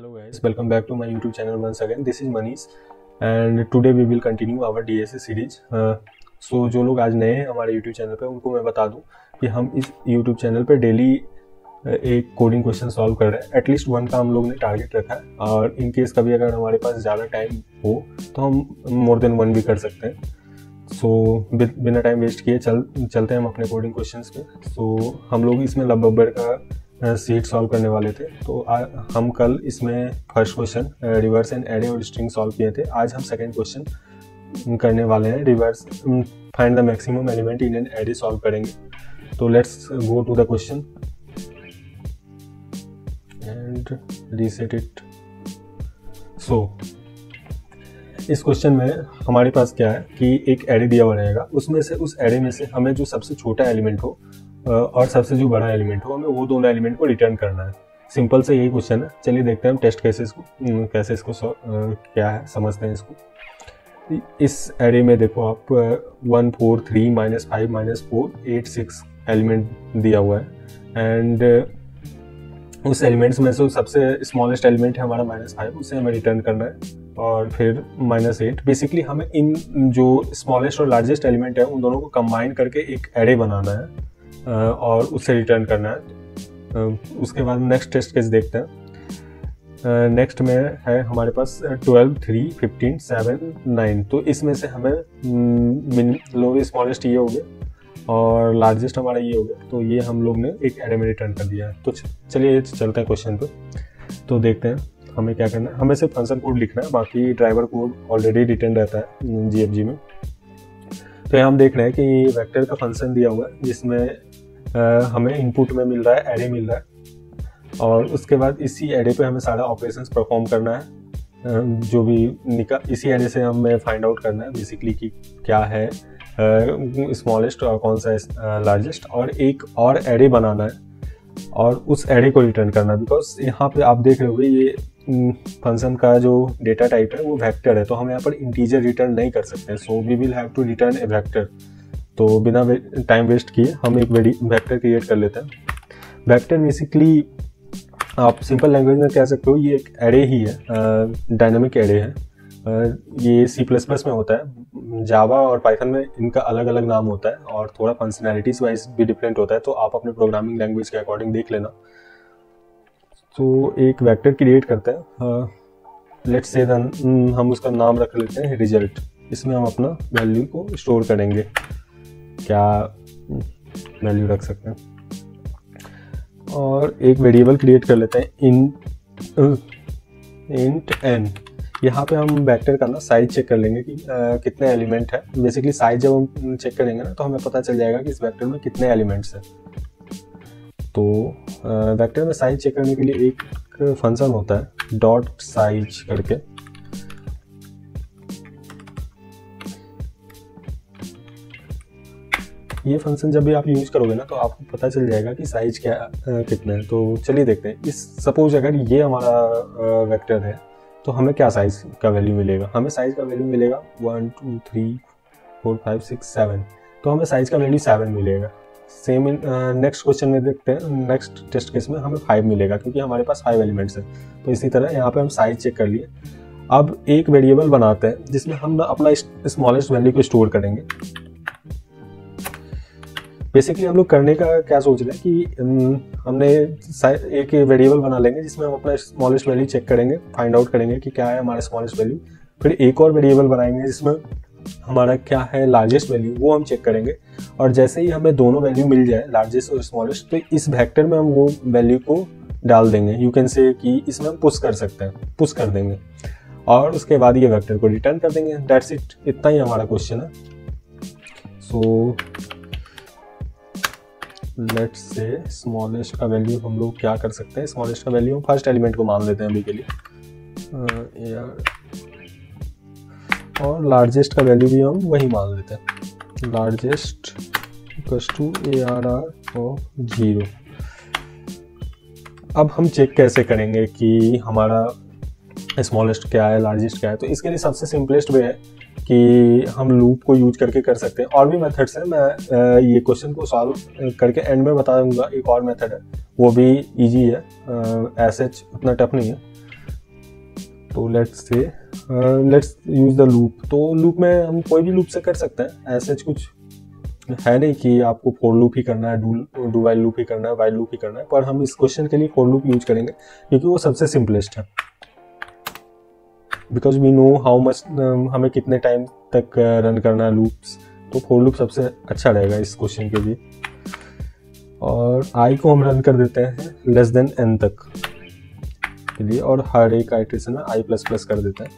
Hello guys, welcome back to my YouTube channel once again. This is Manish and today we will continue our DSA series. So जो लोग आज नए हैं हमारे YouTube channel पे उनको मैं बता दूं कि हम इस YouTube चैनल पे डेली एक कोडिंग क्वेश्चन सॉल्व कर रहे हैं. एटलीस्ट वन का हम लोग ने टारगेट रखा है और इन केस कभी अगर हमारे पास ज़्यादा टाइम हो तो हम मोर देन वन भी कर सकते हैं. सो बिना टाइम वेस्ट किए चलते हैं हम अपने कोडिंग क्वेश्चंस पे. सो हम लोग इसमें लबबेड का सीट सॉल्व करने वाले थे. तो हम कल इसमें first question reverse and array और स्ट्रिंग सॉल्व किए थे. आज हम सेकंड क्वेश्चन करने वाले हैं reverse find the maximum element in an array solve करेंगे. तो let's go to the question and reset it. So इस क्वेश्चन में हमारे पास क्या है कि एक एरे दिया हुआ रहेगा, उसमें से उस एरे में से हमें जो सबसे छोटा एलिमेंट हो और सबसे जो बड़ा एलिमेंट हो हमें वो दोनों एलिमेंट को रिटर्न करना है. सिंपल से यही क्वेश्चन है. चलिए देखते हैं हम टेस्ट केसेस को कैसे इसको क्या है समझते हैं इसको. इस एरे में देखो आप 1 4 3 -5 -4 8 6 एलिमेंट दिया हुआ है एंड उस एलिमेंट्स में से सबसे स्मॉलेस्ट एलिमेंट है हमारा -5, उसे हमें रिटर्न करना है और फिर -8. बेसिकली हमें इन जो स्मॉलेस्ट और लार्जेस्ट एलिमेंट है उन दोनों को कंबाइन करके एक एरे बनाना है और उससे रिटर्न करना है. उसके बाद नेक्स्ट टेस्ट केस देखते हैं. नेक्स्ट में है हमारे पास 12 3 15 7 9. तो इसमें से हमें लोवेस्ट स्मॉलेस्ट ये हो गया और लार्जेस्ट हमारा ये हो गया. तो ये हम लोग ने एक एरे में रिटर्न कर दिया है. तो चलिए चलते हैं क्वेश्चन पे. तो देखते हैं हमें क्या करना है. हमें सिर्फ फंक्शन कोड लिखना है, बाकी ड्राइवर कोड ऑलरेडी रिटर्न रहता है GFG में. तो यहाँ हम देख रहे हैं कि वेक्टर का फंक्शन दिया हुआ है जिसमें हमें इनपुट में मिल रहा है एरे मिल रहा है और उसके बाद इसी एरे पे हमें सारा ऑपरेशंस परफॉर्म करना है. जो भी इसी एरे से हमें फाइंड आउट करना है बेसिकली कि क्या है स्मॉलेस्ट और कौन सा लार्जेस्ट, और एक और एरे बनाना है और उस एरे को रिटर्न करना है. बिकॉज यहाँ पे आप देख रहे होंगे ये फंक्शन का जो डेटा टाइप है वो वेक्टर है, तो हम यहाँ पर इंटीजर रिटर्न नहीं कर सकते. So we will have to return a vector. तो बिना टाइम वेस्ट किए हम एक वेक्टर क्रिएट कर लेते हैं. वेक्टर बेसिकली आप सिंपल लैंग्वेज में कह सकते हो ये एक एरे ही है, डायनामिक एरे है. ये C++ में होता है, जावा और पाइथन में इनका अलग अलग नाम होता है और थोड़ा फंक्शनैलिटीज वाइज भी डिफरेंट होता है. तो आप अपने प्रोग्रामिंग लैंग्वेज के अकॉर्डिंग देख लेना. तो एक वेक्टर क्रिएट करते हैं. लेट्स से हम उसका नाम रख लेते हैं रिजल्ट. इसमें हम अपना वैल्यू को स्टोर करेंगे. क्या वैल्यू रख सकते हैं और एक वेरिएबल क्रिएट कर लेते हैं इंट n. यहाँ पे हम वेक्टर का ना साइज चेक कर लेंगे कि कितने एलिमेंट है. बेसिकली साइज जब हम चेक करेंगे ना तो हमें पता चल जाएगा कि इस वेक्टर में कितने एलिमेंट्स हैं. तो वेक्टर में साइज चेक करने के लिए एक फंक्शन होता है डॉट साइज करके. ये फंक्शन जब भी आप यूज करोगे ना तो आपको पता चल जाएगा कि साइज क्या कितना है. तो चलिए देखते हैं. इस सपोज अगर ये हमारा वेक्टर है तो हमें क्या साइज का वैल्यू मिलेगा. हमें साइज का वैल्यू मिलेगा 1 2 3 4 5 6 7. तो हमें साइज का वैल्यू 7 मिलेगा. सेम नेक्स्ट क्वेश्चन में देखते हैं. नेक्स्ट टेस्ट केस में हमें 5 मिलेगा क्योंकि हमारे पास 5 एलिमेंट्स हैं. तो इसी तरह यहाँ पे हम साइज चेक कर लिए. अब एक वेरिएबल बनाते हैं जिसमें हम अपना स्मॉलेस्ट वैल्यू को स्टोर करेंगे. बेसिकली हम लोग करने का क्या सोच रहे हैं कि हमने एक वेरिएबल बना लेंगे जिसमें हम अपना स्मॉलेस्ट वैल्यू चेक करेंगे, फाइंड आउट करेंगे कि क्या है हमारा स्मॉलेस्ट वैल्यू. फिर एक और वेरिएबल बनाएंगे जिसमें हमारा क्या है लार्जेस्ट वैल्यू, वो हम चेक करेंगे. और जैसे ही हमें दोनों वैल्यू मिल जाए लार्जेस्ट और स्मॉलेस्ट, तो इस वेक्टर में हम वो वैल्यू को डाल देंगे. यू कैन से कि इसमें हम पुश कर सकते हैं, पुश कर देंगे और उसके बाद ये वेक्टर को रिटर्न कर देंगे. That's it. इतना ही हमारा क्वेश्चन है. सो लेट्स से स्मॉलेस्ट का वैल्यू हम लोग क्या कर सकते हैं. स्मॉलेस्ट का वैल्यू हम फर्स्ट एलिमेंट को मान लेते हैं अभी के लिए और लार्जेस्ट का वैल्यू भी हम वही मान लेते हैं. Largest equals to ARR of 0. अब हम चेक कैसे करेंगे कि हमारा स्मॉलेस्ट क्या है लार्जेस्ट क्या है. तो इसके लिए सबसे सिंपलेस्ट वे है कि हम लूप को यूज करके कर सकते हैं. और भी मेथड्स हैं, मैं ये क्वेश्चन को सॉल्व करके एंड में बता दूंगा. एक और मेथड है वो भी इजी है, एज सच उतना टफ नहीं है. तो लेट्स यूज द लूप। तो लूप में हम कोई भी लूप से कर सकते हैं, ऐसे कुछ है नहीं कि आपको फॉर लूप ही करना है, डू वाइल लूप ही करना है, वाइल लूप ही करना है, पर हम इस क्वेश्चन के लिए फॉर लूप यूज करेंगे क्योंकि वो सबसे सिंपलेस्ट है। Because we know how much हमें कितने टाइम तक रन करना है लूप्स, तो फॉर लूप सबसे अच्छा रहेगा इस क्वेश्चन के लिए। और आई को हम रन कर देते हैं लेस देन एन तक के लिए, और हर एक आइटरेशन में आई प्लस प्लस कर देते हैं।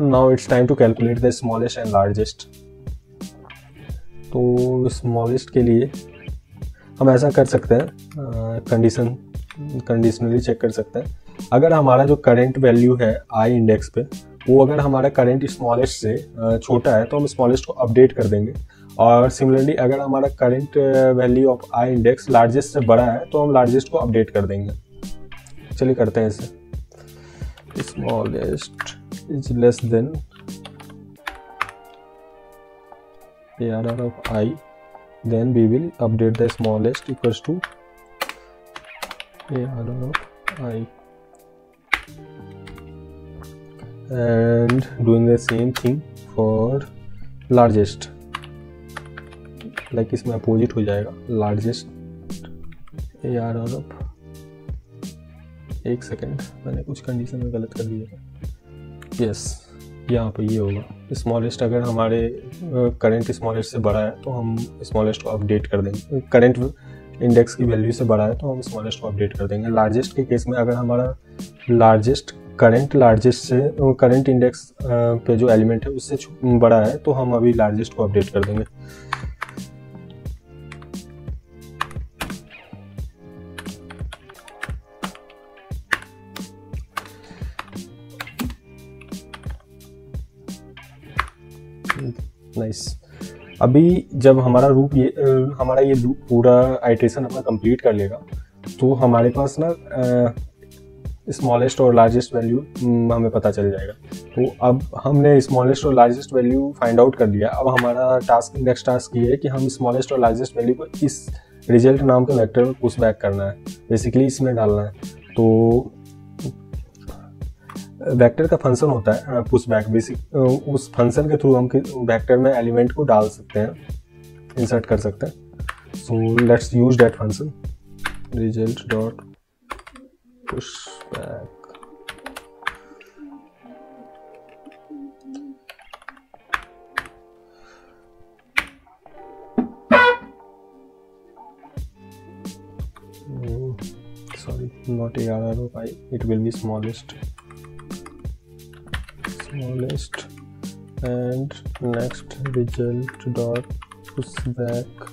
Now it's time to calculate the smallest and largest. तो स्मॉलेस्ट के लिए हम ऐसा कर सकते हैं, कंडीशनली चेक कर सकते हैं। अगर हमारा जो करंट वैल्यू है आई इंडेक्स पे, वो अगर हमारा करंट स्मॉलेस्ट से छोटा है तो हम स्मॉलेस्ट को अपडेट कर देंगे। और सिमिलरली अगर हमारा current value of I index largest से बड़ा है तो हम लार्जेस्ट को अपडेट कर देंगे। चलिए करते हैं इसे। Smallest is less than ARR of I, then we will update the smallest equals to ARR of I, and doing the same thing for largest, like इसमें अपोजिट हो जाएगा largest ARR of, एक सेकेंड मैंने कुछ condition में गलत कर दिया। यस, यहाँ पे ये होगा स्मॉलेस्ट। अगर हमारे करंट स्मॉलेस्ट से बड़ा है तो हम स्मॉलेस्ट को अपडेट कर देंगे, करंट इंडेक्स की वैल्यू से बड़ा है तो हम स्मॉलेस्ट को अपडेट कर देंगे। लार्जेस्ट के केस में अगर हमारा लार्जेस्ट से करंट इंडेक्स पे जो एलिमेंट है उससे बड़ा है तो हम अभी लार्जेस्ट को अपडेट कर देंगे। नाइस। अभी जब हमारा ये लूप पूरा आइटरेशन अपना कंप्लीट कर लेगा तो हमारे पास ना स्मॉलेस्ट और लार्जेस्ट वैल्यू हमें पता चल जाएगा। तो अब हमने स्मॉलेस्ट और लार्जेस्ट वैल्यू फाइंड आउट कर लिया। अब हमारा नेक्स्ट टास्क ये है कि हम स्मॉलेस्ट और लार्जेस्ट वैल्यू को इस रिजल्ट नाम के वेक्टर में पुश बैक करना है, बेसिकली इसमें डालना है। तो वेक्टर का फंक्शन होता है पुश बैक, बेसिक उस फंक्शन के थ्रू हम वेक्टर में एलिमेंट को डाल सकते हैं, इंसर्ट कर सकते हैं। So let's use that function result dot push back. Sorry, not ARR of I, it will be smallest, and next result dot push back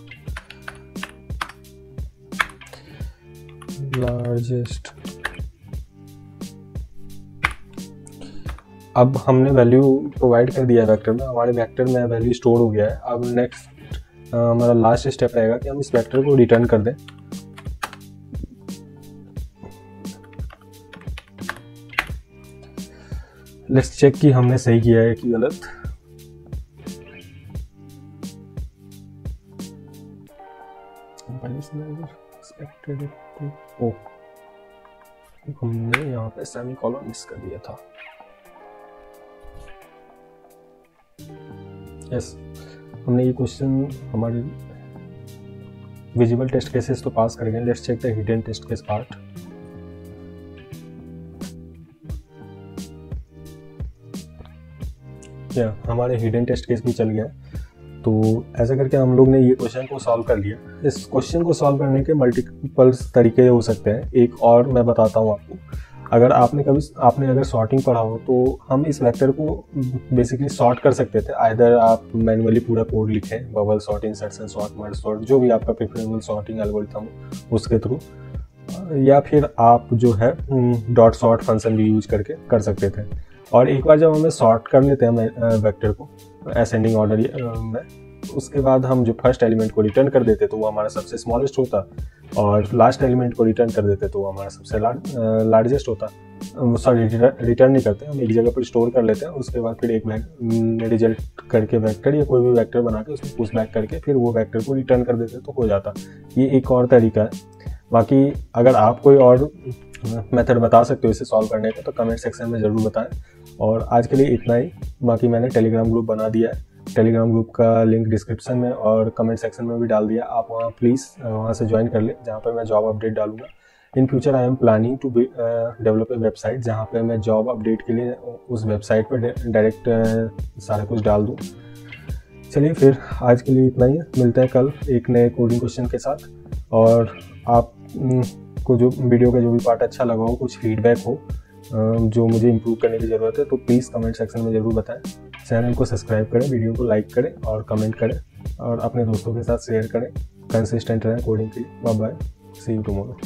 largest। अब हमने वैल्यू प्रोवाइड कर दिया वेक्टर में, हमारे वेक्टर में वैल्यू स्टोर हो गया है। अब नेक्स्ट हमारा लास्ट स्टेप रहेगा कि हम इस वेक्टर को रिटर्न कर दें। लेट्स चेक कि हमने सही किया है कि गलत। हमने यहाँ पे सेमीकोलन मिस कर दिया था। यस, हमने ये क्वेश्चन हमारे विजिबल टेस्ट केसेस तो पास कर गए। Let's check the hidden test case part. हमारे हिडन टेस्ट केस भी चल गया। तो ऐसा करके हम लोग ने ये क्वेश्चन को सॉल्व कर लिया। इस क्वेश्चन को सॉल्व करने के मल्टीपल तरीके हो सकते हैं। एक और मैं बताता हूँ आपको, अगर आपने अगर सॉर्टिंग पढ़ा हो तो हम इस वेक्टर को बेसिकली सॉर्ट कर सकते थे। आइदर आप मैनुअली पूरा कोड लिखें, bubble sort, insertion sort, merge sort, जो भी आपका प्रेफरेबल सॉर्टिंग एल्गोरिथम उसके थ्रू, या फिर आप जो है डॉट सॉर्ट फंक्शन भी यूज करके कर सकते थे। और एक बार जब हमें सॉर्ट कर लेते हैं वेक्टर को असेंडिंग ऑर्डर में, उसके बाद हम जो फर्स्ट एलिमेंट को रिटर्न कर देते तो वो हमारा सबसे स्मॉलेस्ट होता, और लास्ट एलिमेंट को रिटर्न कर देते तो वो हमारा सबसे लार्जेस्ट होता। सॉरी, रिटर्न नहीं करते, हम एक जगह पर स्टोर कर लेते हैं। उसके बाद फिर एक रिजल्ट करके वेक्टर या कोई भी वेक्टर बना के उसमें पुश बैक करके फिर वो वेक्टर को रिटर्न कर देते तो हो जाता। ये एक और तरीका है। बाकी अगर आप कोई और मेथड बता सकते हो इसे सॉल्व करने का तो कमेंट सेक्शन में ज़रूर बताएं। और आज के लिए इतना ही। बाकी मैंने टेलीग्राम ग्रुप बना दिया है, टेलीग्राम ग्रुप का लिंक डिस्क्रिप्शन में और कमेंट सेक्शन में भी डाल दिया, आप वहाँ प्लीज़ वहाँ से ज्वाइन कर ले, जहाँ पर मैं जॉब अपडेट डालूंगा। In future I am planning to develop a website जहाँ पे मैं जॉब अपडेट के लिए उस वेबसाइट पर डायरेक्ट सारा कुछ डाल दूँ। चलिए फिर आज के लिए इतना ही है, मिलते हैं कल एक नए कोडिंग क्वेश्चन के साथ। और आप को जो वीडियो का जो भी पार्ट अच्छा लगा हो, कुछ फीडबैक हो जो मुझे इम्प्रूव करने की ज़रूरत है, तो प्लीज़ कमेंट सेक्शन में ज़रूर बताएं। चैनल को सब्सक्राइब करें, वीडियो को लाइक करें और कमेंट करें और अपने दोस्तों के साथ शेयर करें। कंसिस्टेंट रहें कोडिंग के लिए। Bye bye, see you tomorrow.